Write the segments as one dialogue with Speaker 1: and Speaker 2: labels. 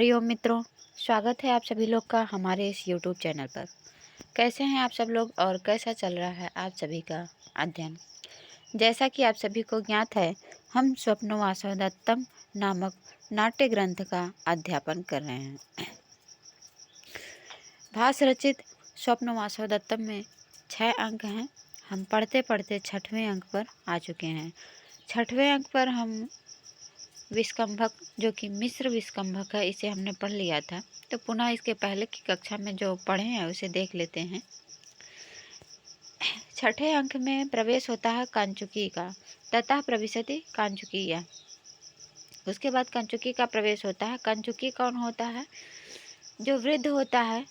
Speaker 1: हरिओम मित्रों, स्वागत है आप सभी लोग का हमारे इस यूट्यूब चैनल पर। कैसे हैं आप सब लोग और कैसा चल रहा है आप सभी का अध्ययन। जैसा कि आप सभी को ज्ञात है, हम स्वप्नवासवदत्तम नामक नाट्य ग्रंथ का अध्यापन कर रहे हैं। भास रचित स्वप्नवासवदत्तम में 6 अंक हैं। हम पढ़ते पढ़ते 6वें अंक पर आ चुके हैं। 6वें अंक पर हम विस्कंभक, जो कि मिश्र विस्कंभक है, इसे हमने पढ़ लिया था। तो पुनः इसके पहले की कक्षा में जो पढ़े हैं उसे देख लेते हैं। 6ठे अंक में प्रवेश होता है कांचुकी का, ततः प्रविशति कांचुकीया। उसके बाद कांचुकी का प्रवेश होता है। कांचुकी कौन होता है? जो वृद्ध होता है,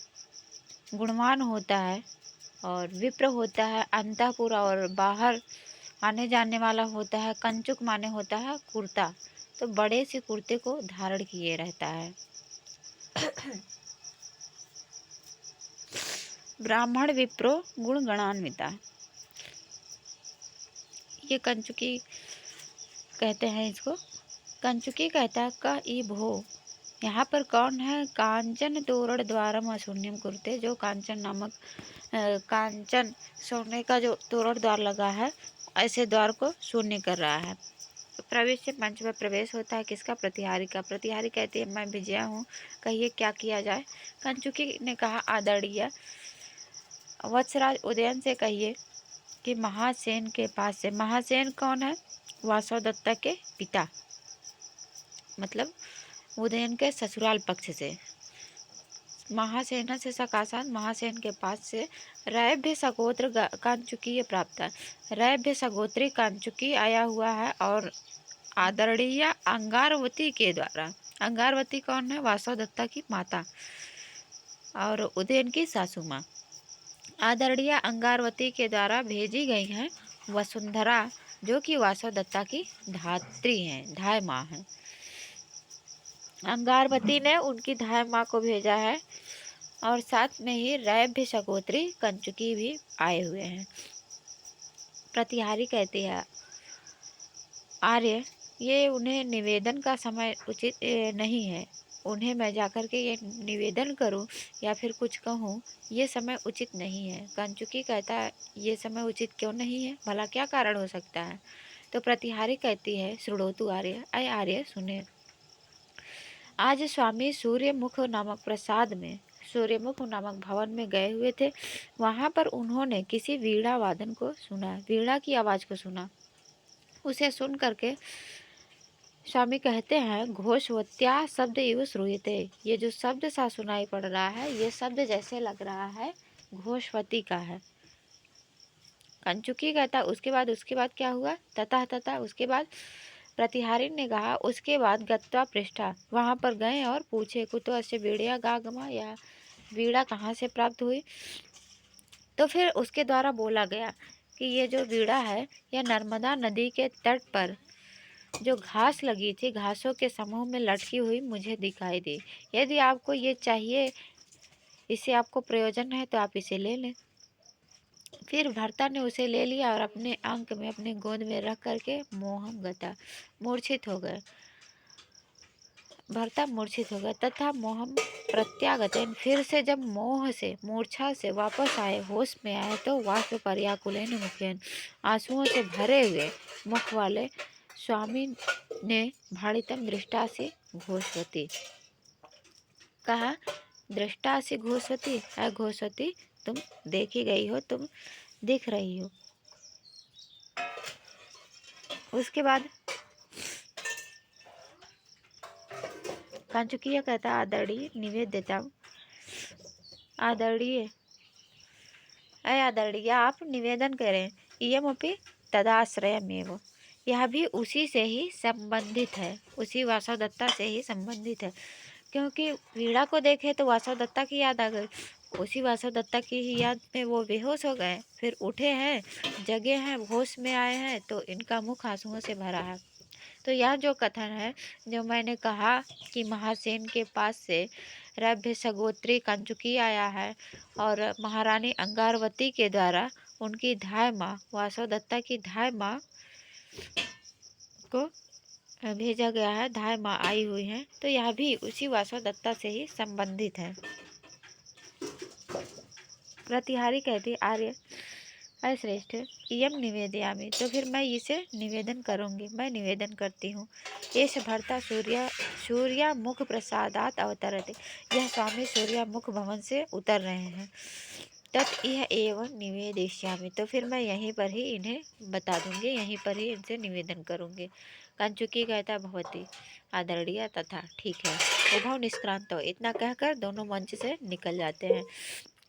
Speaker 1: गुणवान होता है और विप्र होता है, अंतःपुर और बाहर आने जाने वाला होता है। कंचुक माने होता है कुर्ता, तो बड़े से कुर्ते को धारण किए रहता है। ब्राह्मण विप्रो गुण गणान्विता, ये कंचुकी कहते हैं इसको। कंचुकी कहता है क ई भो, यहाँ पर कौन है? कांचन तोरण द्वारम अशून्यम कुरुते, जो कांचन नामक कांचन सोने का जो तोरण द्वार लगा है, ऐसे द्वार को शून्य कर रहा है। प्रवेश से मंच में प्रवेश होता है किसका? प्रतिहारी का। प्रतिहारी कहती है मैं विजया हूँ, कहिए क्या किया जाए। कंचुकी ने कहा आदरणीय वत्सराज उदयन से कहिए कि महासेन के पास से। महासेन कौन है? वासवदत्ता के पिता, मतलब उदयन के ससुराल पक्ष से। महासेन से सकाशात, महासेन के पास से रैभ्य सगोत्र कांचुकी प्राप्त है। रैभ्य सगोत्री कांचुकी आया हुआ है और आदरणीय अंगारवती के द्वारा। अंगारवती कौन है? वासवदत्ता की माता और उदयन की सासू माँ। आदरणीय अंगारवती के द्वारा भेजी गई हैं वसुंधरा, जो कि वासवदत्ता की धात्री हैं, धाय माँ हैं। अंगारवती ने उनकी धाय माँ को भेजा है और साथ में ही रैभ्य सगोत्री कंचुकी भी आए हुए हैं। प्रतिहारी कहती है आर्य, ये उन्हें निवेदन का समय उचित नहीं है। उन्हें मैं जाकर के ये निवेदन करूं या फिर कुछ कहूं, ये समय उचित नहीं है। कंचुकी कहता है ये समय उचित क्यों नहीं है, भला क्या कारण हो सकता है? तो प्रतिहारी कहती है श्रुणोतु आर्य, अय आर्य सुने। आज स्वामी सूर्यमुख नामक प्रसाद में, सूर्यमुख नामक भवन में गए हुए थे। वहां पर उन्होंने किसी वीणा वादन को सुना, वीणा की आवाज को सुना। उसे सुन करके स्वामी कहते हैं घोषवत्या शब्द इव श्रूयते, ये जो शब्द सा सुनाई पड़ रहा है, ये शब्द जैसे लग रहा है घोषवती का है। कंचुकी कहता उसके बाद क्या हुआ? तथा तथा उसके बाद प्रतिहारी ने कहा उसके बाद गत्वा पृष्ठा, वहां पर गए और पूछे कुतो से वीणा गागमा, या वीणा कहाँ से प्राप्त हुई? तो फिर उसके द्वारा बोला गया कि ये जो वीणा है यह नर्मदा नदी के तट पर जो घास लगी थी, घासों के समूह में लटकी हुई मुझे दिखाई दी। यदि आपको ये चाहिए, इससे आपको प्रयोजन है, तो आप इसे ले लें। फिर भर्ता ने उसे ले लिया और अपने अंक में, अपने गोद में रख करके मोहम गता, मूर्छित हो गए। भर्ता मूर्छित हो गया। तथा मोहम प्रत्यागतन, फिर से जब मोह से, मूर्छा से वापस आए, होश में आए, तो वाष्प पर्याकुलेन मुखेन, आंसुओं से भरे हुए मुख वाले स्वामी ने भाड़ितम दृष्टासि घोषवती कहा, दृष्टासि घोषवती, है घोषवती, तुम देखी गई हो, तुम दिख रही हो। उसके बाद कांचुकिया कहता आदरणीय निवेद देता हूँ। आदरणीय, अय आदरणीय, आप निवेदन करें। इयमपि तदाश्रयमेव, यह भी उसी से ही संबंधित है, उसी वासवदत्ता से ही संबंधित है। क्योंकि वीणा को देखे तो वासवदत्ता की याद आ गई, उसी वासवदत्ता की ही याद में वो बेहोश हो गए, फिर उठे हैं, जगे हैं, होश में आए हैं, तो इनका मुख आंसुओं से भरा है। तो यह जो कथन है, जो मैंने कहा कि महासेन के पास से रभ्य सगोत्री कंचुकी आया है और महारानी अंगारवती के द्वारा उनकी धाय माँ, वासवदत्ता की धाय माँ को भेजा गया है, धाय आई हुई है, तो यह भी उसी वासवदत्ता से ही संबंधित है। प्रतिहारी कहती आर्य श्रेष्ठ इयम निवेदयामि, तो फिर मैं इसे निवेदन करूंगी, मैं निवेदन करती हूँ। एष भर्ता सूर्यामुख प्रसादात अवतरते, यह स्वामी सूर्यामुख भवन से उतर रहे हैं। तत् यह एवं निवेदयिष्यामि, तो फिर मैं यहीं पर ही इन्हें बता दूंगी, यहीं पर ही इनसे निवेदन करूंगी। कंचुकी कहता भवती आदरणीय तथा, ठीक है। उभव निष्क्रांत, इतना कहकर दोनों मंच से निकल जाते हैं।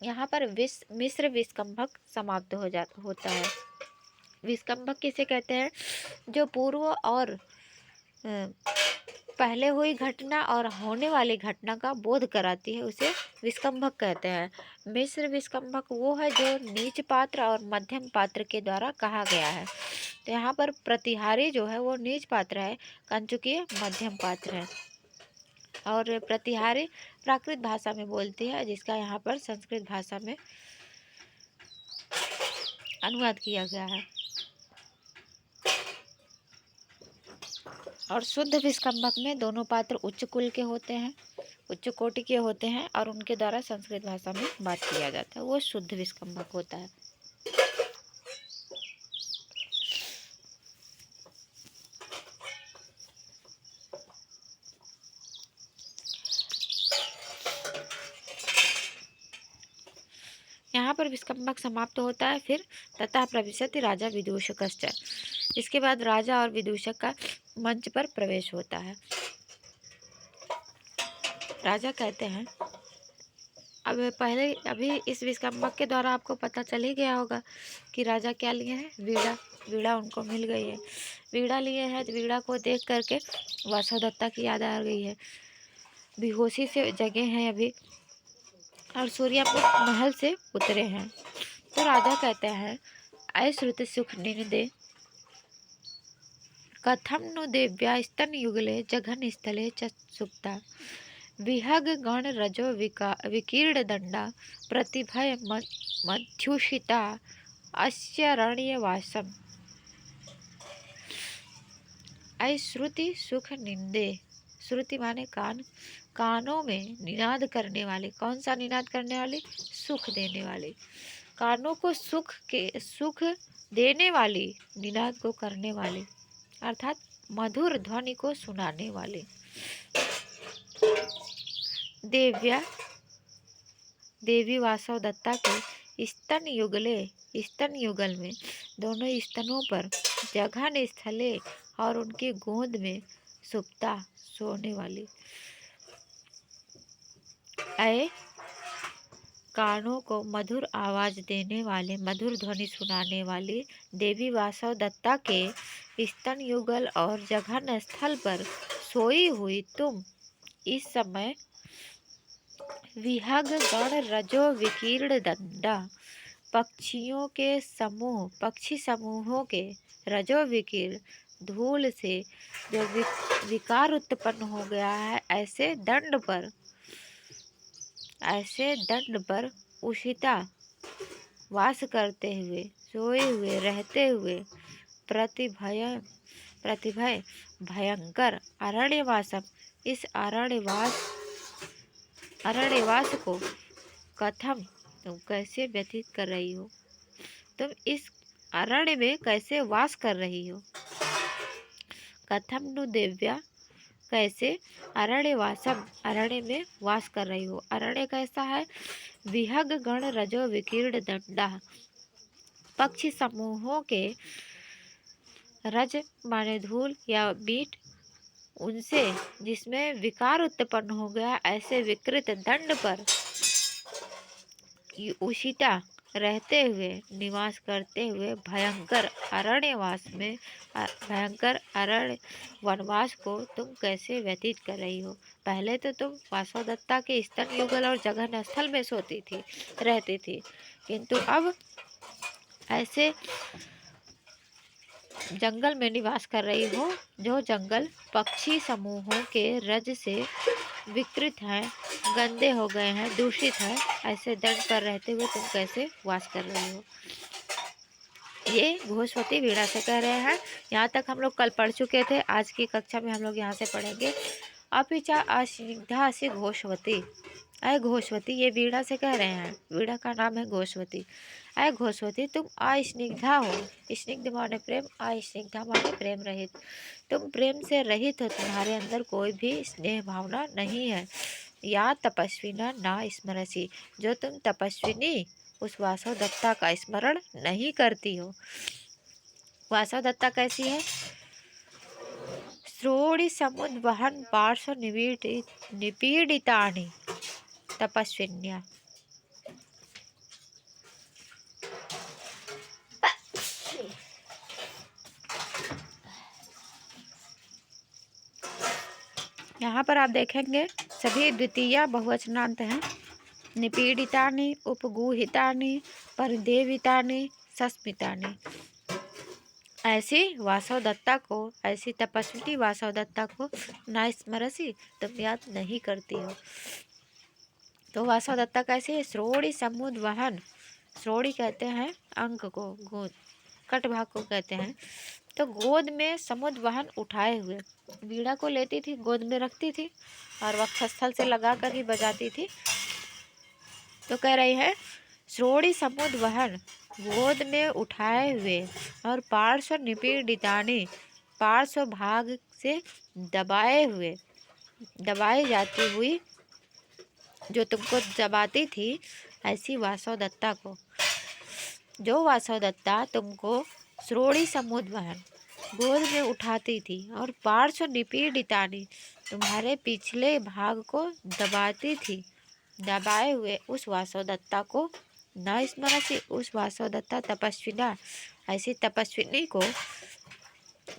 Speaker 1: यहाँ पर मिश्र विस्कंभक समाप्त होता है। विस्कंभक किसे कहते हैं? जो पूर्व और पहले हुई घटना और होने वाली घटना का बोध कराती है, उसे विस्कंभक कहते हैं। मिश्र विस्कंभक वो है जो नीच पात्र और मध्यम पात्र के द्वारा कहा गया है। तो यहाँ पर प्रतिहारी जो है वो नीच पात्र है, कंचुकी मध्यम पात्र है। और प्रतिहारी प्राकृत भाषा में बोलती है, जिसका यहाँ पर संस्कृत भाषा में अनुवाद किया गया है। और शुद्ध विस्कंभक में दोनों पात्र उच्च कुल के होते हैं, उच्च कोटि के होते हैं, और उनके द्वारा संस्कृत भाषा में बात किया जाता है, वो शुद्ध विस्कंभक होता है। यहाँ पर विस्कंभक समाप्त होता है। फिर तथा प्रविशति राजा विदूषकश्च, इसके बाद राजा और विदूषक का मंच पर प्रवेश होता है। राजा कहते हैं, अभी इस विस्कंभक के द्वारा आपको पता चल ही गया होगा कि राजा क्या लिए हैं, वीणा। वीणा उनको मिल गई है, वीणा लिए हैं। तो वीणा को देख करके वासवदत्ता की याद आ गई है, बेहोशी से जगे हैं अभी, और सूर्यामुख महल से उतरे हैं। तो राजा कहते हैं, अश्रुत सुख निनदे कथम नु देव्या स्तन युगले जघन स्थले च सुप्ता, विहग गण रजो विकीर्ण दंडा प्रतिभय मध्युषिता अस्यरण्यवासम। श्रुति सुख निंदे, श्रुति माने कान, कानों में निनाद करने वाले। कौन सा निनाद करने वाले? सुख देने वाले। कानों को सुख देने वाली निनाद को करने वाले, अर्थात मधुर ध्वनि को सुनाने वाले। देवी वासवदत्ता के स्तन युगल में, दोनों स्तनों पर, जघन स्थले और उनकी गोद में, सुप्ता सोने वाली। कानों को मधुर आवाज देने वाले, मधुर ध्वनि सुनाने वाली देवी वासवदत्ता के स्तन युगल और जघन स्थल पर सोई हुई तुम इस समय विहग गण रजो विकीर्ण दंडा, पक्षी समूहों के रजो विकीर्ण धूल से जो विकार उत्पन्न हो गया है, ऐसे दंड पर उषिता वास करते हुए, सोए हुए, रहते हुए, प्रतिभय भयंकर अरण्यवासम, इस अरण्यवास को कथम तुम कैसे व्यतीत कर रही हो, तुम इस अरण्य में कैसे वास कर रही हो। कथम नु देव्या, कैसे, अरण्यवासम, अरण्य में वास कर रही हो। अरण्य कैसा है? विहग गण रजो विकीर्ण दंडा, पक्षी समूहों के, रज माने धूल या बीट, उनसे जिसमें विकार उत्पन्न हो गया, ऐसे विकृत दंड पर उषिता रहते हुए, निवास करते हुए, भयंकर अरण्य वनवास को तुम कैसे व्यतीत कर रही हो। पहले तो तुम वासवदत्ता के स्तन युगल और जघन स्थल में रहती थी, किंतु अब ऐसे जंगल में निवास कर रही हो, जो जंगल पक्षी समूहों के रज से विकृत हैं, गंदे हो गए हैं, दूषित है। ऐसे दंड पर रहते हुए तुम कैसे वास कर रही हो। ये घोषवती वीणा से कह रहे हैं। यहाँ तक हम लोग कल पढ़ चुके थे। आज की कक्षा में हम लोग यहाँ से पढ़ेंगे। अपिचा अस्निग्धा से घोषवती। अय घोषवती, ये वीणा से कह रहे हैं। वीणा का नाम है घोषवती। अय घोषवती, तुम अस्निग्धा हो। स्निग्ध माने प्रेम, अस्निग्धा माने प्रेम रहित। तुम प्रेम से रहित हो, तुम्हारे अंदर कोई भी स्नेह भावना नहीं है। या तपस्विना ना स्मरसी, जो तुम तपस्विनी उस वासवदत्ता का स्मरण नहीं करती हो। वासवदत्ता कैसी है? श्रोणि समुद्वहन पार्श्व निपीडितानि तपस्विन्या। यहाँ पर आप देखेंगे सभी द्वितीय बहुवचनांत हैं। निपीडितानि, उपगूहितानि, परिदेवितानि, सस्मितानि। ऐसी वासवदत्ता को, ऐसी तपस्विनी वासवदत्ता को ना स्मरसी, तुम याद नहीं करती हो। तो वासवदत्ता कैसी है? श्रोणि समुद्वहन। श्रोणि कहते हैं अंक को, गोद, कट भाग को कहते हैं। तो गोद में समुद्वहन उठाए हुए, वीणा को लेती थी, गोद में रखती थी और वक्षस्थल से लगा कर ही बजाती थी। तो कह रही है श्रोणि समुद्वहन, गोद में उठाए हुए, और पार्श्व निपीडितानि, पार्श्व भाग से दबाए हुए, दबाई जाती हुई, जो तुमको दबाती थी, ऐसी वासवदत्ता को। जो वासवदत्ता तुमको श्रोणि समुद्वहन, गोद में उठाती थी, और पार्श्व निपीडितानि, तुम्हारे पिछले भाग को दबाती थी, दबाए हुए उस वासवदत्ता को न स्मरसी, उस वासवदत्ता तपस्विना, ऐसी तपस्विनी को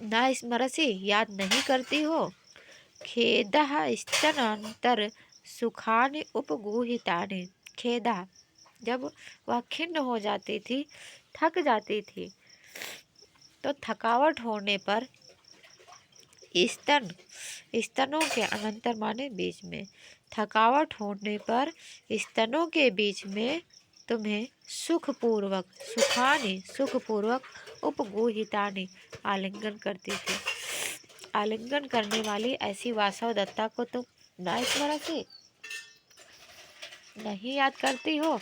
Speaker 1: न स्मरसी, याद नहीं करती हो। खेदः स्तनांतर सुखानि उपगूहितानि। खेदः, जब वह खिन्न हो जाती थी, थक जाती थी, तो थकावट होने पर स्तन, स्तनों के अनंतर माने बीच में, थकावट होने पर स्तनों के बीच में तुम्हें सुखपूर्वक, सुखानि, सुखपूर्वक, उपगूहितानि, आलिंगन करती थी। आलिंगन करने वाली ऐसी वासवदत्ता को तुम न स्मरसी, नहीं याद करती हो।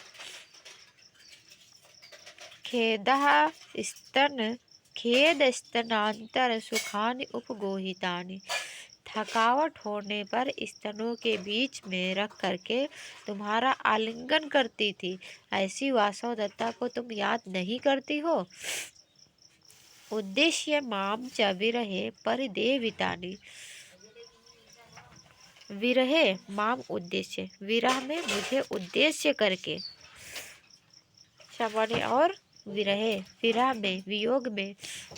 Speaker 1: खेदः स्तन, खेद स्तनांतर सुखानि उपगोहितानि। थकावट होने पर स्तनों के बीच में रख करके तुम्हारा आलिंगन करती थी, ऐसी वासवदत्ता को तुम याद नहीं करती हो। उद्देश्य माम च विरहे परिदेवितानि। विरहे माम उद्देश्य, विरह में मुझे उद्देश्य करके, शमाने और विरहे, विरह में, वियोग में,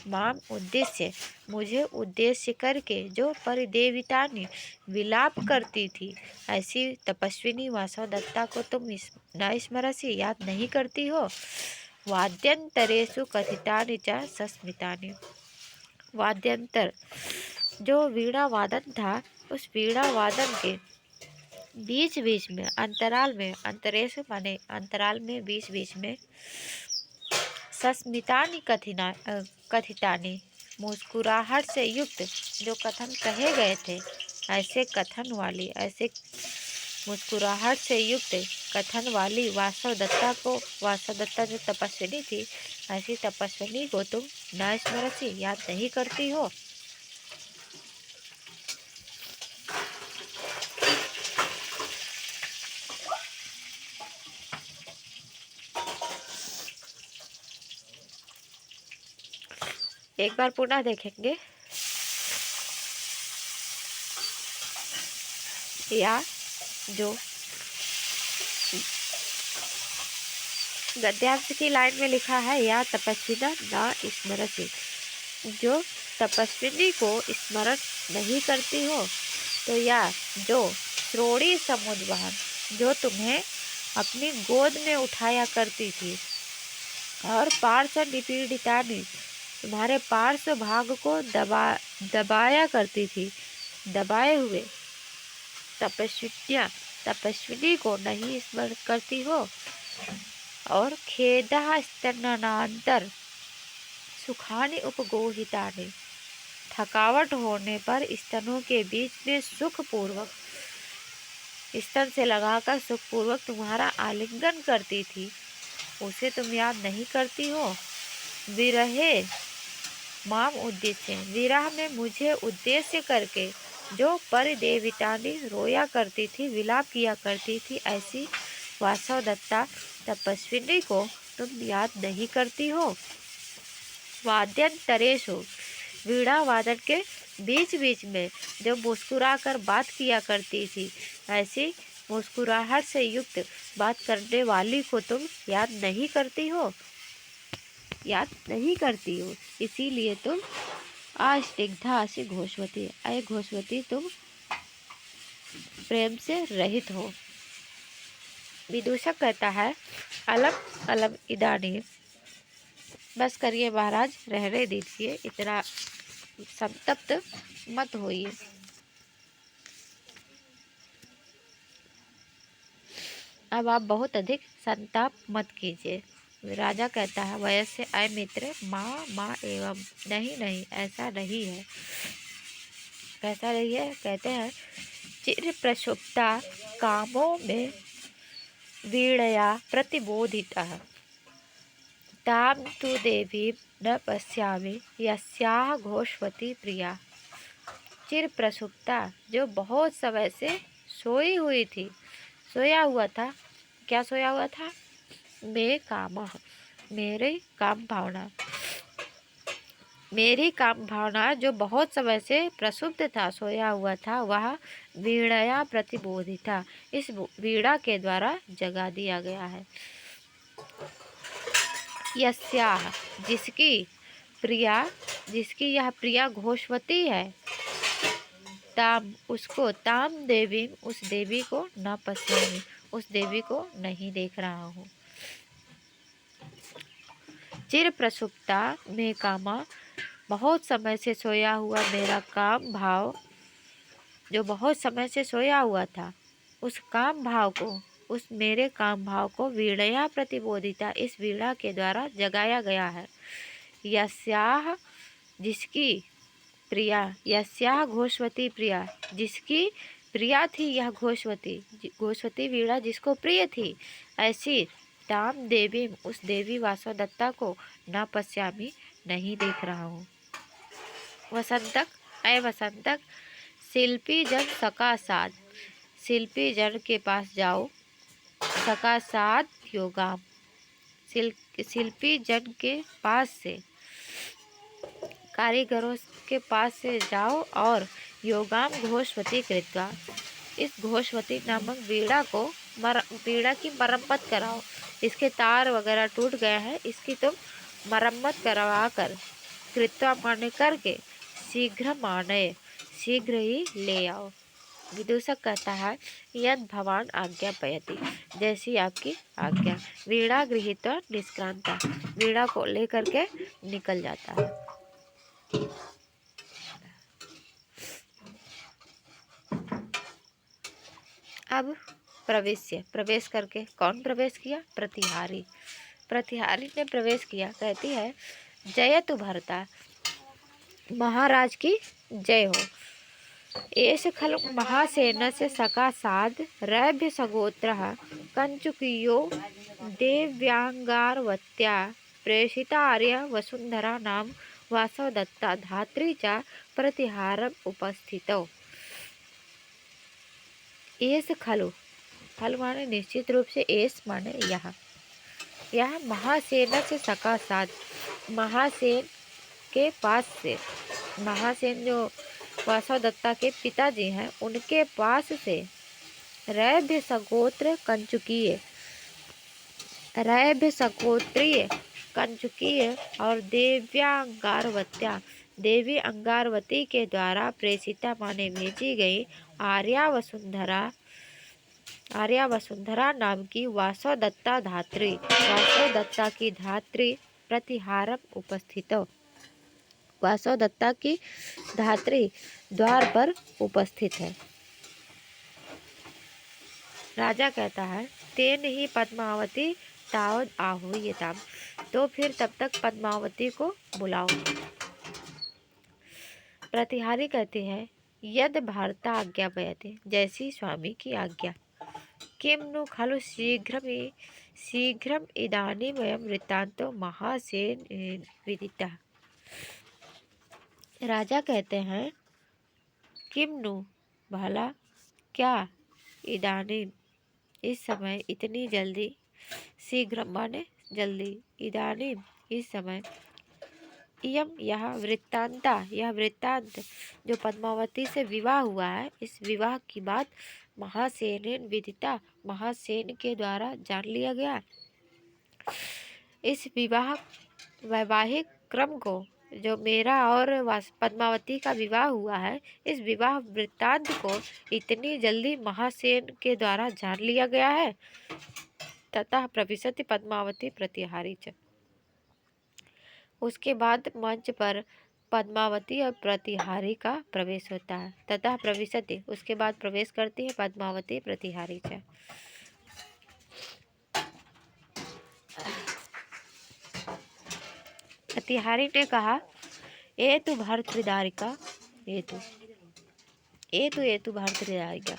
Speaker 1: माम उद्देश्य, मुझे उद्देश्य करके, जो परिदेवितानि, विलाप करती थी, ऐसी तपस्विनी वासवदत्ता को तुम न स्मरसी, याद नहीं करती हो। वाद्यंतरेषु कथितानि च सस्मितानि। वाद्यंतर, जो वीणा वादन था, उस वीणा वादन के बीच बीच में, अंतराल में, अंतरेश माने अंतराल में, बीच बीच में, सस्मितानि कथितानि, मुस्कुराहट से युक्त जो कथन कहे गए थे, ऐसे कथन वाली, ऐसे मुस्कुराहट से युक्त कथन वाली वासवदत्ता को, वासवदत्ता जो तपस्विनी थी, ऐसी तपस्विनी को तुम न स्मरसी, याद नहीं करती हो। एक बार पुनः देखेंगे। या जो गद्यांश की लाइन में लिखा है, या तपस्विना ना स्मरसी, जो तपस्विनी को स्मरण नहीं करती हो। तो या जो श्रोणि समुद्वहन, जो तुम्हें अपनी गोद में उठाया करती थी, और पार्श्व निपीडितानि, तुम्हारे पार्श्व भाग को दबाया करती थी, दबाए हुए तपस्विन्या, तपस्विनी को नहीं स्मरण करती हो। और खेदः स्तनांतर, सुखानि उपगोहितानि। थकावट होने पर स्तनों के बीच में सुखपूर्वक, स्तन से लगाकर सुखपूर्वक तुम्हारा आलिंगन करती थी, उसे तुम याद नहीं करती हो। विरहे माम उद्देश्य, विरह में मुझे उद्देश्य करके जो परिदेवितानी रोया करती थी, विलाप किया करती थी, ऐसी वासवदत्ता तपस्विनी को तुम याद नहीं करती हो। वाद्यंतरेषु, वीणा वादन के बीच बीच में जो मुस्कुराकर बात किया करती थी, ऐसी मुस्कुराहट से युक्त बात करने वाली को तुम याद नहीं करती हो, याद नहीं करती हो। इसीलिए तुम अस्निग्धा से घोषवती, अय घोषवती तुम प्रेम से रहित हो। विदूषक कहता है अलम अलम इदानी, बस करिए महाराज, रहने दीजिए, इतना संतप्त मत होइए। अब आप बहुत अधिक संताप मत कीजिए। राजा कहता है वयस्य अय मित्र माँ माँ एवं, नहीं नहीं ऐसा नहीं है। कैसा नहीं है? कहते हैं चिर प्रसुप्ता कामों में वीणया प्रतिबोधितः, ताम तु देवी न पश्यामि यस्याः घोषवती प्रिया। चिर प्रसुप्ता, जो बहुत समय से सोई हुई थी, सोया हुआ था। क्या सोया हुआ था? मे काम, मेरे काम भावना, मेरी काम भावना जो बहुत समय से प्रसुप्त था, सोया हुआ था, वह वीणया प्रतिबोधित था, इस वीणा के द्वारा जगा दिया गया है। यस्याः, जिसकी प्रिया, जिसकी यह प्रिया घोषवती है, ताम, उसको, ताम देवी, उस देवी को न पश्यामि, उस देवी को नहीं देख रहा हूँ। चिर प्रसुप्ता में कामा, बहुत समय से सोया हुआ मेरा काम भाव, जो बहुत समय से सोया हुआ था, उस काम भाव को, उस मेरे काम भाव को वीणया प्रतिबोधिता, इस वीणा के द्वारा जगाया गया है। यस्याः, जिसकी प्रिया, यस्याः घोषवती प्रिया, जिसकी प्रिया थी यह घोषवती, घोषवती वीणा जिसको प्रिय थी, ऐसी ताम देवी, उस देवी वासवदत्ता को न पश्यामि, नहीं देख रहा हूँ। वसंतक, अय वसंतक शिल्पी जन सकासाद, शिल्पी जन के पास जाओ, सकासाद योगाम, शिल्पी जन के पास से, कारीगरों के पास से जाओ और योगाम घोषवती कृत्वा, इस घोषवती नामक वीणा को, वीणा की मरम्मत कराओ, इसके तार वगैरह टूट गए हैं, इसकी तुम मरम्मत करवा कर, कृत्वा माने करके, शीघ्र माने, शीघ्र ही ले आओ। विदूषक कहता है यद भवान आज्ञापयति, जैसी आपकी आज्ञा। वीणा गृहीत्वा निष्क्रांता, वीणा को लेकर के निकल जाता है। अब प्रवेश करके, कौन प्रवेश किया? प्रतिहारी, प्रतिहारी ने प्रवेश किया। कहती है जयतु भरता, महाराज की जय हो। एष खलु महासेनस्य सकासाद रैभ्य सगोत्रः कंचुकियो देव्यांगारवत्या प्रेषिता आर्य वसुंधरा नाम वासवदत्ता धात्री च प्रतिहारम उपस्थितौ। एष खलु, खलु माने निश्चित रूप से, एष माने यह महासेन से सकासाद, महासेन के पास से, महासेन जो वासवदत्ता के पिताजी हैं, उनके पास से रैभ्य सगोत्र कंचुकीय, रैभ्य सगोत्रीय कंचुकीय और देव्यांगारवत्या, देवी अंगारवती के द्वारा प्रेषिता माने भेजी गई आर्या वसुंधरा नाम की वासवदत्ता धात्री, वासवदत्ता की धात्री प्रतिहारम उपस्थित, वासवदत्ता की धात्री द्वार पर उपस्थित है। राजा कहता है तेन ही पद्मावती तावद आहूयताम, तो फिर तब तक पद्मावती को बुलाओ। प्रतिहारी कहते हैं, यद भारता आज्ञा बयते, जैसी स्वामी की आज्ञा। किम नु खलु शीघ्रम इदानीमयं वृत्तान्तो महासेन विदितः। राजा कहते हैं, किम नु भला क्या, इदानीम इस समय, इतनी जल्दी, शीघ्र माने जल्दी, इदानीम इस समय, इयम यह वृत्तांता यह वृत्तांत जो पद्मावती से विवाह हुआ है, इस विवाह की बात महासेन विदिता, महासेन के द्वारा जान लिया गया। इस वैवाहिक क्रम को, जो मेरा और पद्मावती का विवाह हुआ है, इस विवाह वृत्तांत को इतनी जल्दी महासेन के द्वारा जान लिया गया है। ततः प्रविशति पद्मावती प्रतिहारी च। उसके बाद मंच पर पद्मावती और प्रतिहारी का प्रवेश होता है। ततः प्रविशति, उसके बाद प्रवेश करती है पद्मावती प्रतिहारी च। प्रतिहारी ने कहा, ए तु भर्तृदारिका, ए तु भर्तृदारिका,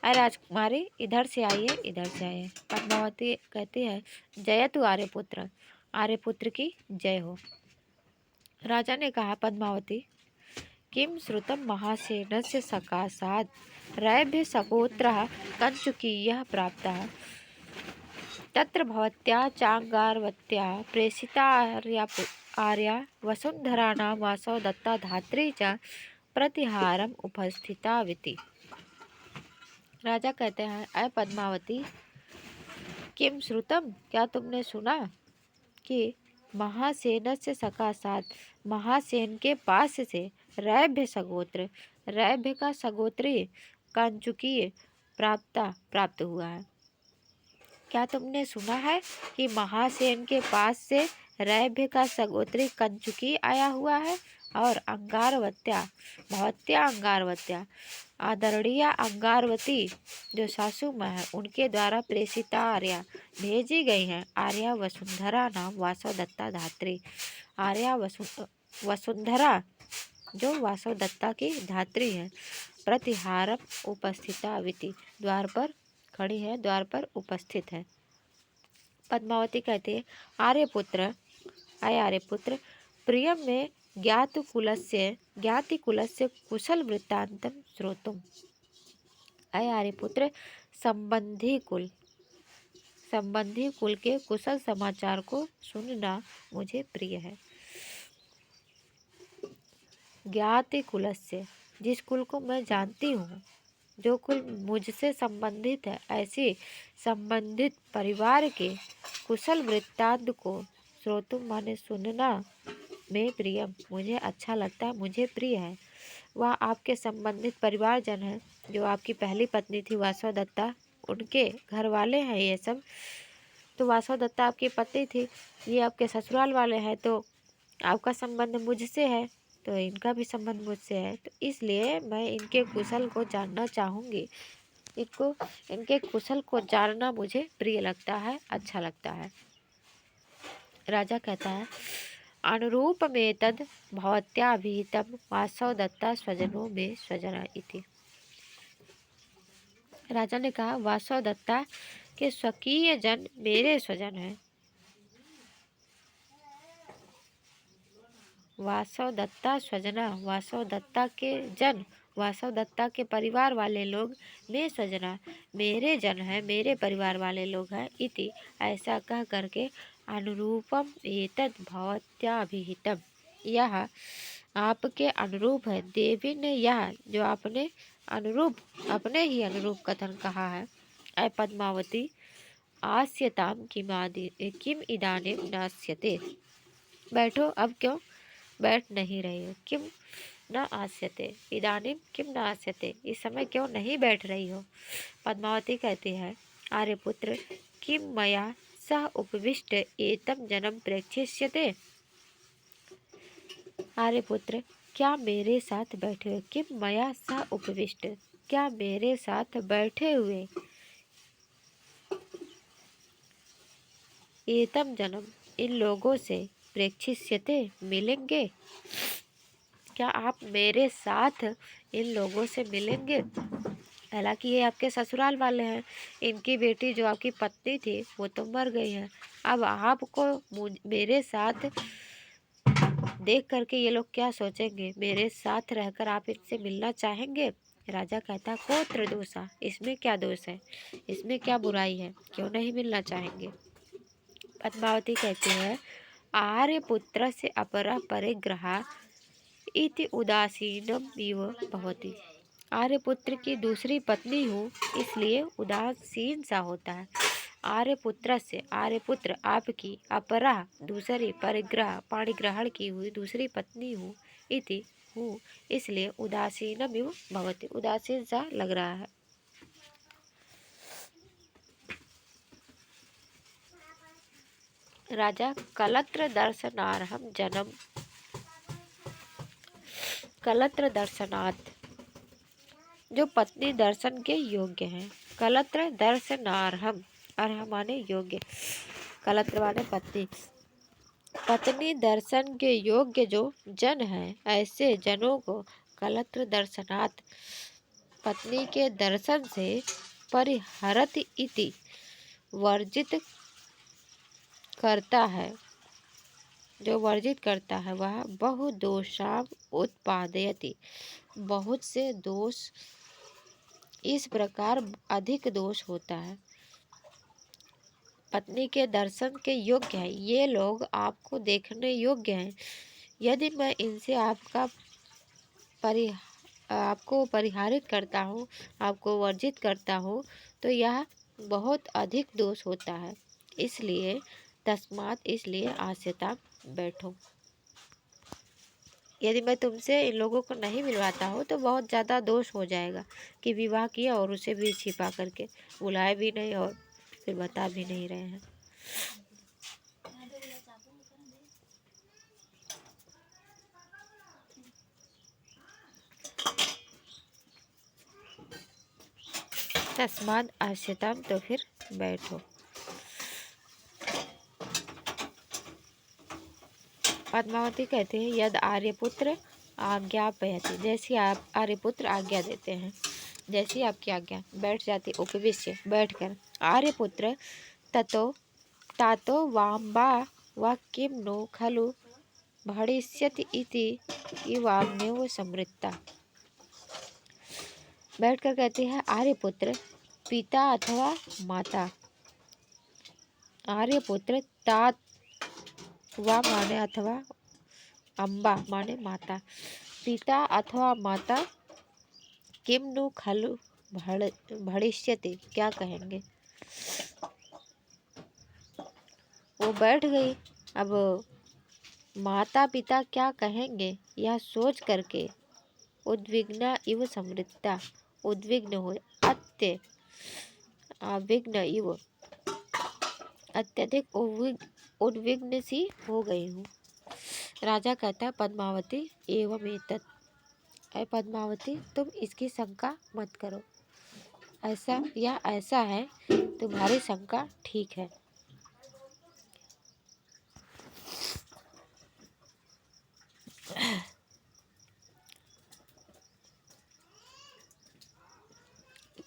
Speaker 1: अरे राजकुमारी इधर से आइए, इधर से आइए। पद्मावती कहती है, जय तु आर्यपुत्र, आर्यपुत्र की जय हो। राजा ने कहा, पद्मावती किम श्रुतम महासेनस्य सकाशात् रैभ्य सगोत्रः कंचुकीयः प्राप्तः, तत्र भवत्या चांगारवत्या प्रेषिता आर्या वसुंधरा नाम वासव दत्ता धात्री च प्रतिहारम उपस्थिता विति। राजा कहते हैं, अय पद्मावती, किम श्रुतम, क्या तुमने सुना कि महासेनस्य सकाशात्, महासेन के पास से रैभ्य सगोत्र, रैभ्य का सगोत्री कंचुकीय प्राप्त हुआ है। क्या तुमने सुना है कि महासेन के पास से रैभ्य का सगोत्री कंचुकी आया हुआ है, और अंगारवत्या, भवत्या अंगारवत्या, आदरणीय अंगारवती जो सासू माँ है, उनके द्वारा प्रेषिता आर्या, भेजी गई हैं आर्या वसुंधरा नाम वासव दत्ता धात्री, आर्या वसुंधरा जो वासव दत्ता की धात्री है, प्रतिहारम उपस्थिता विति, द्वार पर खड़ी है, द्वार पर उपस्थित है। पद्मावती कहती है, आर्यपुत्र, अय आर्यपुत्र, प्रियम में ज्ञाति कुलस्य कुशल वृत्तांतम श्रोतुम। अय आर्यपुत्र, संबंधी कुल के कुशल समाचार को सुनना मुझे प्रिय है। ज्ञाति कुलस्य, जिस कुल को मैं जानती हूँ, जो कुल मुझसे संबंधित है, ऐसे संबंधित परिवार के कुशल वृत्तांत को श्रोतुम माने सुनना में प्रियम, मुझे अच्छा लगता है, मुझे प्रिय है। वह आपके संबंधित परिवारजन है, जो आपकी पहली पत्नी थी वासव दत्ता, उनके घर वाले हैं ये सब। तो वासव दत्ता आपकी पत्नी थी, ये आपके ससुराल वाले हैं, तो आपका संबंध मुझसे है, तो इनका भी संबंध मुझसे है, तो इसलिए मैं इनके कुशल को जानना चाहूँगी। इनके कुशल को जानना मुझे प्रिय लगता है, अच्छा लगता है। राजा कहता है, अनुरूप में तद भवत्याभिहितम वासव दत्ता स्वजनों में स्वजना इति। राजा ने कहा, वासव दत्ता के स्वकीय जन मेरे स्वजन हैं। वासव दत्ता स्वजना, वासव दत्ता के जन, वासव दत्ता के परिवार वाले लोग, में स्वजना मेरे जन है, मेरे परिवार वाले लोग हैं, इति ऐसा कह करके अनुरूपम एतद भवत्याभिहितम, यह आपके अनुरूप है। देवी ने यह जो आपने अनुरूप, अपने ही अनुरूप कथन कहा है। अय पद्मावती, आस्यताम किम इदानीम नास्यते, बैठो, अब क्यों बैठ नहीं रही हो, किम न आस्यते, इदानीम किम न आस्यते, इस समय क्यों नहीं बैठ रही हो। पद्मावती कहती है, आर्यपुत्र, किम मया सह उपविष्ट एतम जन्म प्रेक्षिष्यते। आर्यपुत्र, क्या मेरे साथ बैठे हुए, किम मया सह उपविष्ट, क्या मेरे साथ बैठे हुए, एतम जन्म, इन लोगों से प्रेक्षिष्यते मिलेंगे? क्या आप मेरे साथ इन लोगों से मिलेंगे? हालांकि ये आपके ससुराल वाले हैं। इनकी बेटी जो आपकी पत्नी थी वो तो मर गई है। अब आपको मेरे साथ देख करके ये लोग क्या सोचेंगे? मेरे साथ रहकर आप इनसे मिलना चाहेंगे? राजा कहता, कोत्र दोषा, इसमें क्या दोष है, इसमें क्या बुराई है, क्यों नहीं मिलना चाहेंगे? पद्मावती कहती है, आर्यपुत्र से अपरा परिग्रहा इति उदासीनम इव भवति। आर्यपुत्र की दूसरी पत्नी हूँ इसलिए उदासीन सा होता है। आर्यपुत्र से, आर्यपुत्र आपकी, अपरा दूसरी, परिग्रह पाणिग्रहण की हुई दूसरी पत्नी हूँ, इति हूँ इसलिए उदासीनम इव भवति, उदासीन सा लग रहा है। राजा कलत्र दर्शनार्हम जन्म कलत्र दर्शनात्, जो पत्नी दर्शन के योग्य हैं। कलत्र दर्शनार्हम, अर्ह माने योग्य, कलत्र माने पत्नी, पत्नी दर्शन के योग्य जो जन है, ऐसे जनों को कलत्र दर्शनात्, पत्नी के दर्शन से परिहरत इति, वर्जित करता है, जो वर्जित करता है वह बहुदोषाम उत्पादयति, बहुत से दोष, इस प्रकार अधिक दोष होता है। पत्नी के दर्शन के योग्य है, ये लोग आपको देखने योग्य हैं। यदि मैं इनसे आपको परिहारित करता हूँ, आपको वर्जित करता हूँ, तो यह बहुत अधिक दोष होता है। इसलिए तस्मात्, इसलिए आस्यता, बैठो। यदि मैं तुमसे इन लोगों को नहीं मिलवाता हूँ तो बहुत ज़्यादा दोष हो जाएगा कि विवाह किया और उसे भी छिपा करके, बुलाए भी नहीं और फिर बता भी नहीं रहे हैं। तस्माद आश्यताम, तो फिर बैठो। पद्मावती कहते हैं, यद आर्यपुत्र आज्ञापयति, जैसी आप आर्यपुत्र आज्ञा देते हैं, जैसी आपकी आज्ञा। बैठ जाती, उपविश्य, बैठकर। आर्यपुत्र ततो तातो वाम्बा वा किम नो खलु भविष्यति इति इवाग्नेव समृत्ता। बैठकर कहती है, आर्यपुत्र पिता अथवा माता। आर्यपुत्र तात वा माने अथवा, अम्बा माने माता, पिता अथवा माता, किम नु खलु भविष्यति, क्या कहेंगे। वो बैठ गई। अब माता पिता क्या कहेंगे यह सोच करके उद्विग्ना इव समृत्ता, उद्विग्न हो, विघ्न इव, अत्यधिक उद्विग्न सी हो गई हूँ। राजा कहता है, पद्मावती एवं एतत्, अय पद्मावती तुम इसकी शंका मत करो, ऐसा या ऐसा है, तुम्हारी शंका ठीक है।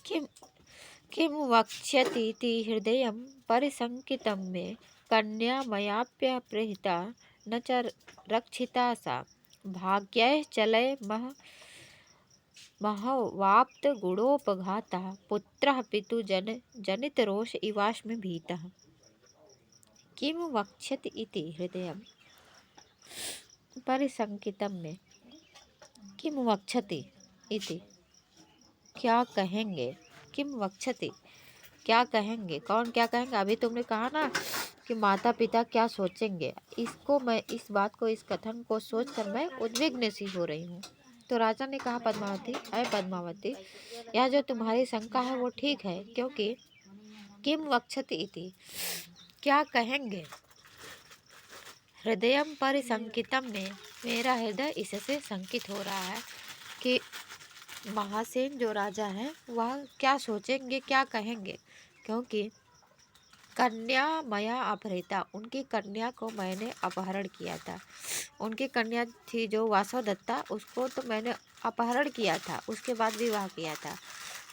Speaker 1: किम किम वक्ष्यतीति हृदयं परिशंकितं मे, कन्या मयाप्यपहृता न च रक्षिता सा, भाग्यैश्चलय महवाप्त गुणोपघाता, पुत्रः पितु जनितरोष इवास्मि भीतः। किम वक्ष्यति इति हृदयं परिशंकितं मे, किम वक्षति इति, क्या कहेंगे, किम वक्षति, क्या कहेंगे, कौन क्या कहेंगे। अभी तुमने कहा ना कि माता पिता क्या सोचेंगे, इसको मैं, इस बात को, इस कथन को सोचकर मैं उद्विग्न सी हो रही हूँ। तो राजा ने कहा, पद्मावती, अय पद्मावती, यह जो तुम्हारी शंका है वो ठीक है, क्योंकि किम वक्षति इति, क्या कहेंगे, हृदयम परिशंकितम में, मेरा हृदय इससे शंकित हो रहा है कि महासेन जो राजा है वह क्या सोचेंगे, क्या कहेंगे, क्योंकि कन्या मया अपहृता, उनकी कन्या को मैंने अपहरण किया था। उनकी कन्या थी जो वासवदत्ता, उसको तो मैंने अपहरण किया था, उसके बाद विवाह किया था।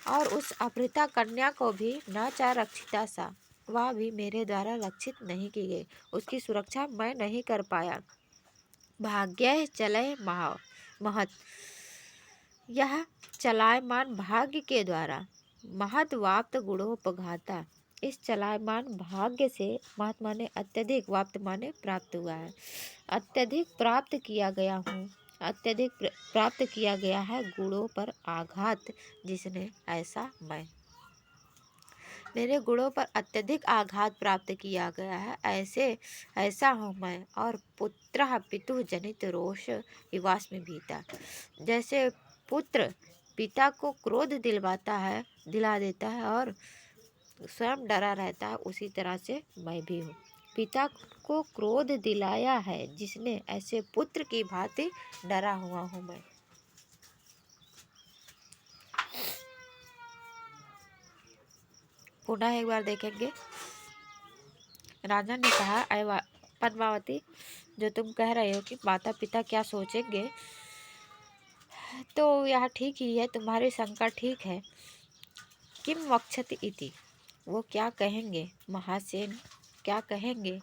Speaker 1: और उस अपहृता कन्या को भी न चा रक्षिता सा, वह भी मेरे द्वारा रक्षित नहीं की गई, उसकी सुरक्षा मैं नहीं कर पाया। भाग्य चलय महत, यह चलायमान भाग्य के द्वारा महत वाप्त गुणोपघाता, इस चलायमान भाग्य से महत माने अत्यधिक, वाप्त माने प्राप्त हुआ है, अत्यधिक प्राप्त किया गया हूँ, अत्यधिक प्राप्त किया गया है गुणों पर आघात, जिसने ऐसा मैं, मेरे गुणों पर अत्यधिक आघात प्राप्त किया गया है, ऐसा हूँ मैं। और पुत्र पितु जनित रोष विवास में भीता, जैसे पुत्र पिता को क्रोध दिला देता है और स्वयं डरा रहता है, उसी तरह से मैं भी हूँ। पिता को क्रोध दिलाया है जिसने, ऐसे पुत्र की भांति डरा हुआ हूँ मैं। पुनः एक बार देखेंगे। राजा ने कहा, अय पद्मावती, जो तुम कह रहे हो कि माता पिता क्या सोचेंगे, तो यह ठीक ही है, तुम्हारी शंका ठीक है। किम वक्षति इति, वो क्या कहेंगे, महासेन क्या कहेंगे,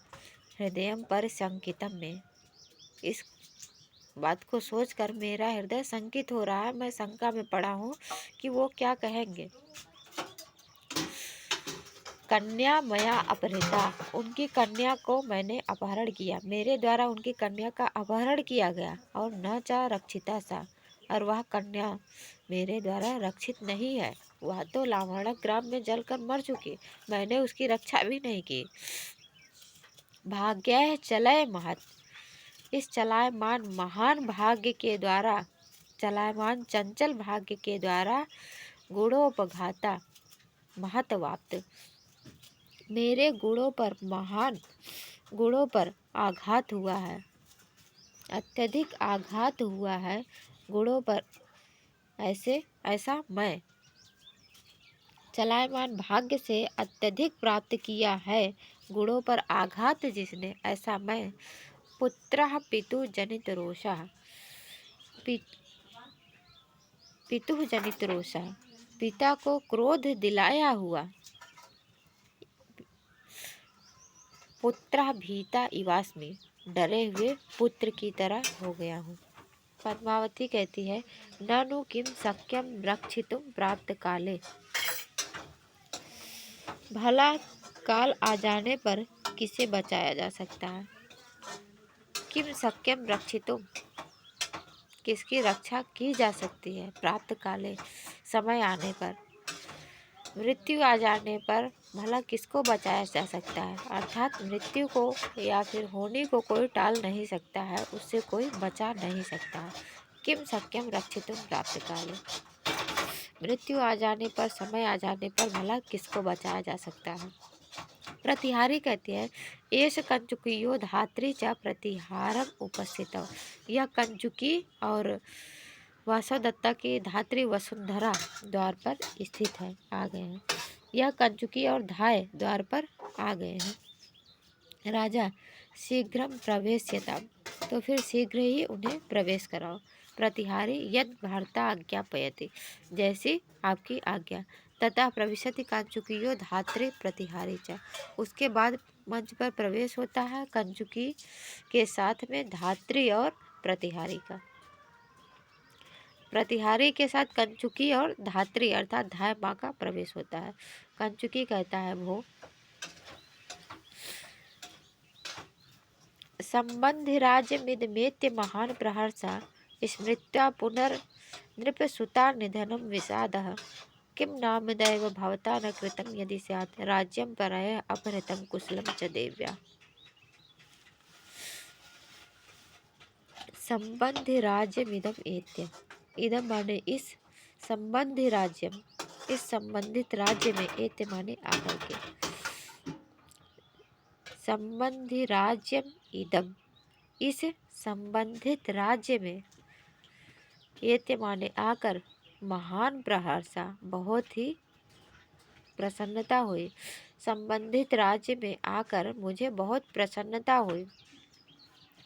Speaker 1: हृदयम पर संकितम में, इस बात को सोचकर मेरा हृदय संकित हो रहा है, मैं शंका में पड़ा हूँ कि वो क्या कहेंगे। कन्या मया अपहृता, उनकी कन्या को मैंने अपहरण किया, मेरे द्वारा उनकी कन्या का अपहरण किया गया। और न चा रक्षिता सा, और वह कन्या मेरे द्वारा रक्षित नहीं है, वह तो लावणक ग्राम में जलकर मर चुकी, मैंने उसकी रक्षा भी नहीं की। भाग्य चलय महत, इस चलायमान महान भाग्य के द्वारा, चलायमान चंचल भाग्य के द्वारा गुणोपघाता महतवाप्त, मेरे गुणों पर, महान गुणों पर आघात हुआ है, अत्यधिक आघात हुआ है गुणों पर, ऐसा मैं, चलायमान भाग्य से अत्यधिक प्राप्त किया है गुणों पर आघात जिसने, ऐसा मैं। पुत्रः पितु जनित रोषः, पितु जनित रोषः, पिता को क्रोध दिलाया हुआ, पुत्र भीता इवास्मि, डरे हुए पुत्र की तरह हो गया हूँ। पद्मावती कहती है, ननु किम शक्यम रक्षितुम प्राप्त काले, भला काल आ जाने पर किसे बचाया जा सकता है। किम शक्यम रक्षितुम, किसकी रक्षा की जा सकती है, प्राप्त काले, समय आने पर, मृत्यु आ जाने पर भला किसको बचाया जा सकता है, अर्थात मृत्यु को या फिर होने को कोई टाल नहीं सकता है, उससे कोई बचा नहीं सकता है। किम शक्यम रक्षितुम प्राप्त काले, मृत्यु आ जाने पर, समय आ जाने पर भला किसको बचाया जा सकता है। प्रतिहारी कहती है, एष कंचुकियो धात्री च प्रतिहारम उपस्थित, यह कंचुकी और वासवदत्ता की धात्री वसुंधरा द्वार पर स्थित है, आ गए हैं। यह कंचुकी और धाय द्वार पर आ गए हैं। राजा शीघ्रम प्रवेश्यताम, तो फिर शीघ्र ही उन्हें प्रवेश कराओ। प्रतिहारी यद भर्ता आज्ञापयति, जैसी आपकी आज्ञा। तथा प्रविशति कंचुकियो धात्री प्रतिहारी च, उसके बाद मंच पर प्रवेश होता है कंचुकी के साथ में धात्री और प्रतिहारी का। प्रतिहारी के साथ कंचुकी और धात्री अर्थात धाय माँ का प्रवेश होता है। कंचुकी कहता है, वो संबंधि राज्य मिदमेत्य महान प्रहर्षा स्मृत्या पुनर्नृपसुता निधनम विषादः, किम नाम दैव भवता न कृतं यदि स्यात् राज्यं परया अपहृतं कुशलं च देव्या। संबंधि राज्य मिदम एत्य, इदम माने इस, संबंधी राज्यम, इस संबंधित राज्य में, एत्य माने आकर के, संबंधी राज्यम इदम, इस संबंधित राज्य में, एत्य माने आकर, महान प्रहर्षा बहुत ही प्रसन्नता हुई। संबंधित राज्य में आकर मुझे बहुत प्रसन्नता हुई।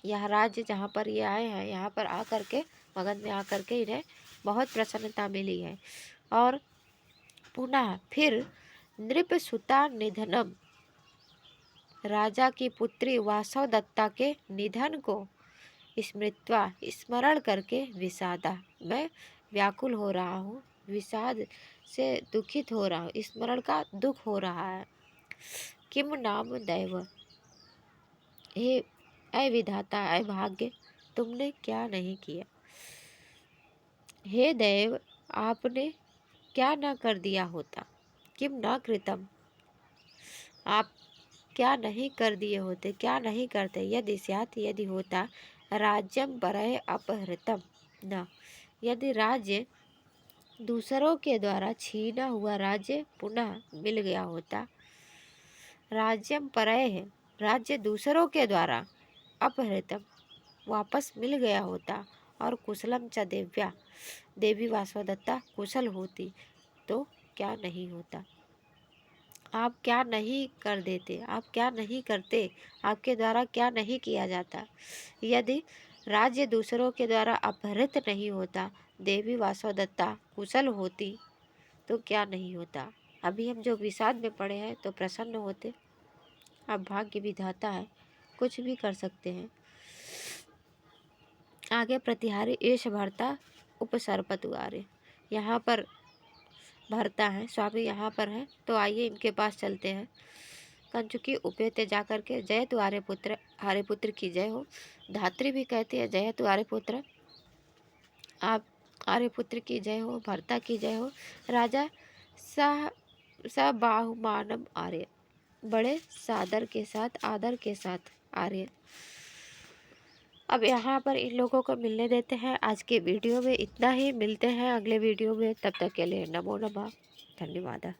Speaker 1: यह राज्य जहाँ पर ये आए हैं, यहाँ पर आकर के, मगध में आकर के इन्हें बहुत प्रसन्नता मिली है। और पुनः फिर नृपसुता निधनम, राजा की पुत्री वासवदत्ता के निधन को स्मृत्वा, स्मरण करके, विषादा, मैं व्याकुल हो रहा हूँ, विषाद से दुखित हो रहा हूँ, स्मरण का दुख हो रहा है। किम नाम दैव, हे ऐ विधाता, ऐ भाग्य, तुमने क्या नहीं किया। हे देव, आपने क्या न कर दिया होता। किम न कृतम, आप क्या नहीं कर दिए होते, क्या नहीं करते। यदि स्यात्, यदि होता, राज्यम परय अपहृतम न, यदि राज्य दूसरों के द्वारा छीना हुआ राज्य पुनः मिल गया होता। राज्यम परय है, राज्य दूसरों के द्वारा, अपहृतम, वापस मिल गया होता। और कुशलम च देव्या, देवी वासवदत्ता कुशल होती तो क्या नहीं होता। आप क्या नहीं कर देते, आप क्या नहीं करते, आपके द्वारा क्या नहीं किया जाता। यदि राज्य दूसरों के द्वारा अपहृत नहीं होता, देवी वासवदत्ता कुशल होती तो क्या नहीं होता। अभी हम जो विषाद में पड़े हैं तो प्रसन्न होते। अब भाग्य विधाता है, कुछ भी कर सकते हैं। आगे प्रतिहारी एष भरता उपसर्पतुआरे, यहाँ पर भरता है, स्वामी यहाँ पर है, तो आइए इनके पास चलते हैं। कंचुकी उपेते जाकर के, जय तु आर्यपुत्र, आर्यपुत्र की जय हो। धात्री भी कहती है जय तु आर्यपुत्र, आप आर्यपुत्र की जय हो, भरता की जय हो। राजा सबाहुमानम आर्य, बड़े सादर के साथ, आदर के साथ आर्य। अब यहाँ पर इन लोगों को मिलने देते हैं। आज के वीडियो में इतना ही, मिलते हैं अगले वीडियो में, तब तक के लिए नमो नमः, धन्यवाद।